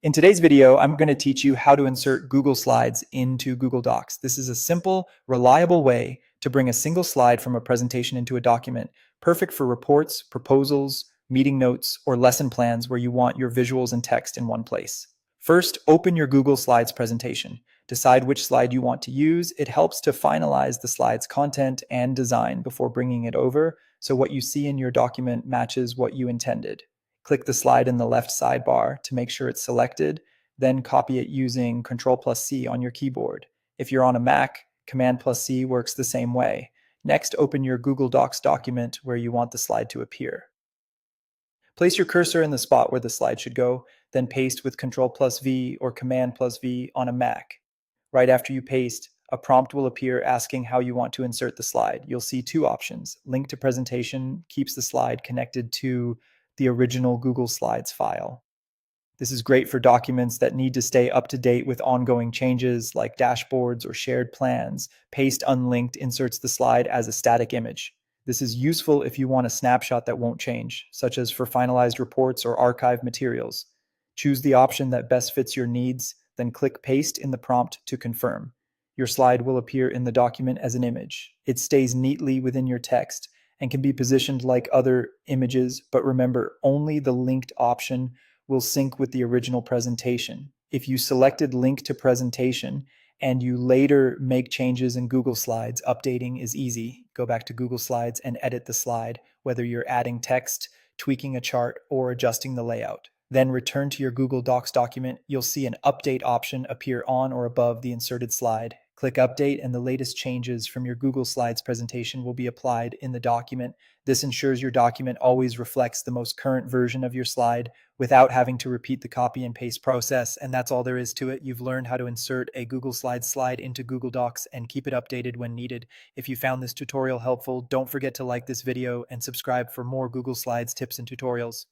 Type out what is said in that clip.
In today's video, I'm going to teach you how to insert Google Slides into Google Docs. This is a simple, reliable way to bring a single slide from a presentation into a document, perfect for reports, proposals, meeting notes, or lesson plans where you want your visuals and text in one place. First, open your Google Slides presentation. Decide which slide you want to use. It helps to finalize the slide's content and design before bringing it over, so what you see in your document matches what you intended. Click the slide in the left sidebar to make sure it's selected, then copy it using Ctrl+C on your keyboard. If you're on a Mac, Command+C works the same way. Next, open your Google Docs document where you want the slide to appear. Place your cursor in the spot where the slide should go, then paste with Ctrl+V or Command+V on a Mac. Right after you paste, a prompt will appear asking how you want to insert the slide. You'll see two options. Link to presentation keeps the slide connected to the original Google Slides file. This is great for documents that need to stay up to date with ongoing changes like dashboards or shared plans. Paste unlinked inserts the slide as a static image. This is useful if you want a snapshot that won't change, such as for finalized reports or archived materials. Choose the option that best fits your needs, then click Paste in the prompt to confirm. Your slide will appear in the document as an image. It stays neatly within your text and can be positioned like other images, but remember, only the linked option will sync with the original presentation. If you selected link to presentation and you later make changes in Google Slides, updating is easy. Go back to Google Slides and edit the slide, whether you're adding text, tweaking a chart, or adjusting the layout. Then return to your Google Docs document. You'll see an update option appear on or above the inserted slide. Click Update and the latest changes from your Google Slides presentation will be applied in the document. This ensures your document always reflects the most current version of your slide without having to repeat the copy and paste process. And that's all there is to it. You've learned how to insert a Google Slides slide into Google Docs and keep it updated when needed. If you found this tutorial helpful, don't forget to like this video and subscribe for more Google Slides tips and tutorials.